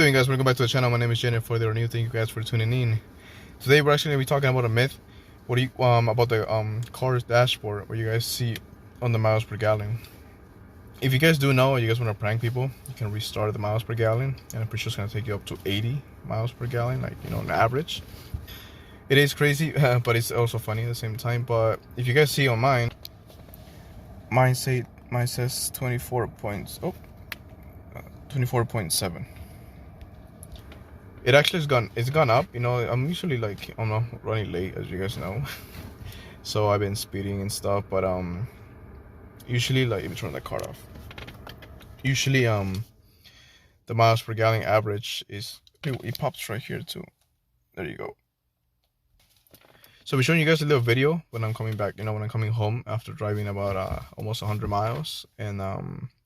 Doing, guys, welcome back to the channel. My name is Jennifer. There are new. Thank you guys for tuning in. Today we're actually gonna be talking about a myth. What do you about the car's dashboard, what you guys see on the miles per gallon. If you guys do know, you guys want to prank people, you can restart the miles per gallon, and I'm pretty sure it's gonna take you up to 80 miles per gallon, like, you know, on average. It is crazy, but it's also funny at the same time. But if you guys see on mine says 24.7. It actually it's gone up. You know, I'm usually like, I'm not running late, as you guys know. So I've been speeding and stuff, but usually, like, let me turn the car off. Usually the miles per gallon average is, it pops right here too. There you go. So we're showing you guys a little video when I'm coming back, you know, when I'm coming home after driving about almost 100 miles, and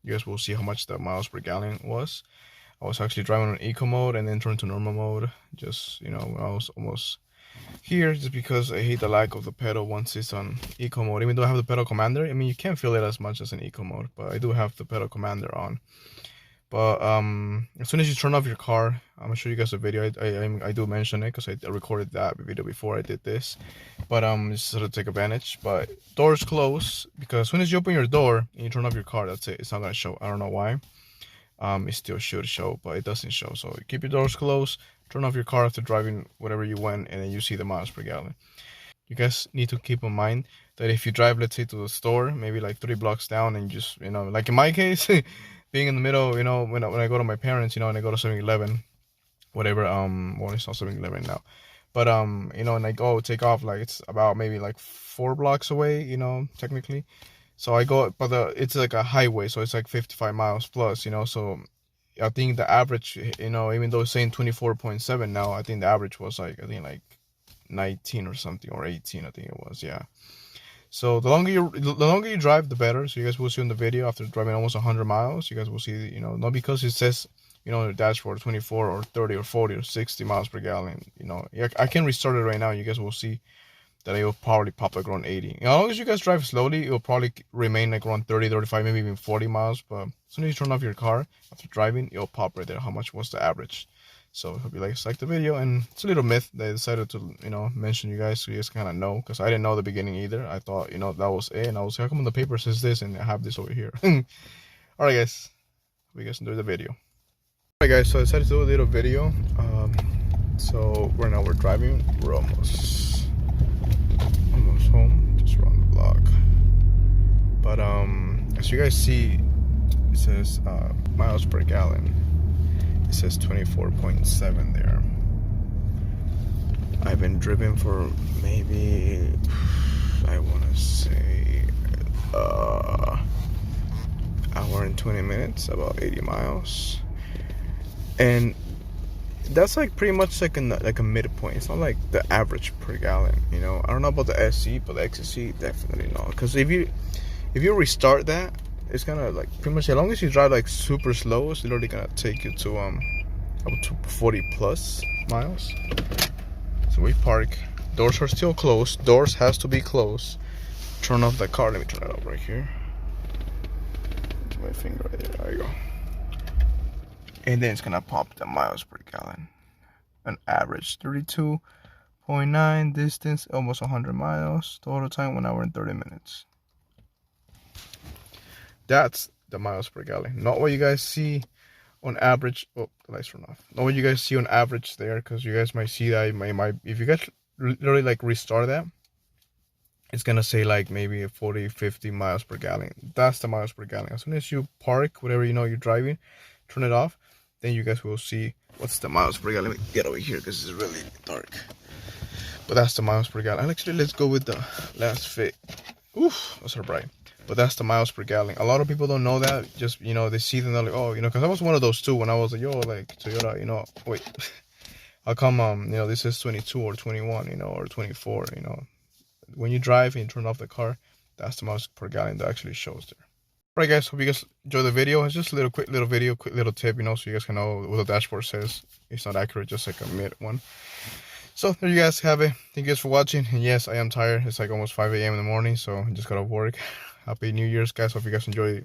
you guys will see how much the miles per gallon was. I was actually driving on eco mode and then turned to normal mode, just, you know, when I was almost here, just because I hate the lag of the pedal once it's on eco mode. Even though I have the pedal commander, I mean, you can't feel it as much as in eco mode, but I do have the pedal commander on. But as soon as you turn off your car, I'm gonna show you guys a video. I do mention it because I recorded that video before I did this, but just sort of take advantage. But doors close, because as soon as you open your door and you turn off your car, that's it. It's not gonna show. I don't know why. It still should show, but it doesn't show. So keep your doors closed, turn off your car after driving whatever you went, and then you see the miles per gallon. You guys need to keep in mind that if you drive, let's say, to the store, maybe like 3 blocks down, and just, you know, like in my case, being in the middle, you know, when I go to my parents, you know, and I go to 7-Eleven, whatever, well, it's not 7-Eleven now, but you know, and I go take off, like, it's about maybe like 4 blocks away, you know, technically. So I go, but it's like a highway, so it's like 55 miles plus, you know. So I think the average, you know, even though it's saying 24.7 now, I think the average was like, I think like 19 or something, or 18, I think it was, yeah. So the longer you drive, the better. So you guys will see in the video, after driving almost 100 miles, you guys will see, you know, not because it says, you know, on the dashboard 24 or 30 or 40 or 60 miles per gallon, you know. I can restart it right now. You guys will see that it will probably pop like around 80. As long as you guys drive slowly, it will probably remain like around 30, 35, maybe even 40 miles. But as soon as you turn off your car after driving, it'll pop right there how much was the average. So hope you guys like the video, and it's a little myth that I decided to, you know, mention you guys, so you guys kind of know, because I didn't know at the beginning either. I thought, you know, that was it, and I was like, how come the paper says this and I have this over here? All right, guys, hope you guys enjoy the video. All right, guys, so I decided to do a little video. So right now we're driving. We're almost home, just around the block. But as you guys see, it says miles per gallon. It says 24.7 there. I've been driven for maybe, I want to say, hour and 20 minutes, about 80 miles, and that's like pretty much like a midpoint. It's not like the average per gallon, you know. I don't know about the SC, but the XC definitely not. Because if you restart that, it's gonna, like, pretty much, as long as you drive like super slow, it's literally gonna take you to up to 40 plus miles. So we park. Doors are still closed. Doors has to be closed. Turn off the car. Let me turn it off right here. To my finger right there. There you go. And then it's gonna pop the miles per gallon. An average 32.9, distance almost 100 miles, total time 1 hour and 30 minutes. That's the miles per gallon, not what you guys see on average. Oh, the lights turned off. Not what you guys see on average there, because you guys might see that if you guys literally like restart that, it's gonna say like maybe 40, 50 miles per gallon. That's the miles per gallon. As soon as you park, whatever, you know, you're driving, turn it off, then you guys will see what's the miles per gallon. Let me get over here because it's really dark. But that's the miles per gallon. And actually, let's go with the last fit. Oof, that's so bright. but that's the miles per gallon. A lot of people don't know that. Just, you know, they see them, they're like, oh, you know, because I was one of those too when I was like, yo, like Toyota, you know, wait, how come you know, this is 22 or 21, you know, or 24, you know. When you drive and you turn off the car, that's the miles per gallon that actually shows there. Alright guys, hope you guys enjoy the video. It's just a little quick little video, quick little tip, you know, so you guys can know what the dashboard says. It's not accurate, just like a mid one. So there you guys have it. Thank you guys for watching. And yes, I am tired. It's like almost 5 a.m. in the morning, so I just got off work. Happy New Year's, guys. Hope you guys enjoy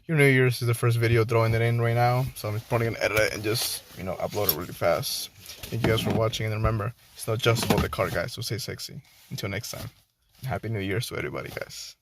your New Year's. This is the first video throwing it in right now, so I'm probably gonna edit it and just, you know, upload it really fast. Thank you guys for watching, and remember, it's not just about the car, guys. So stay sexy. Until next time, and Happy New Year's to everybody, guys.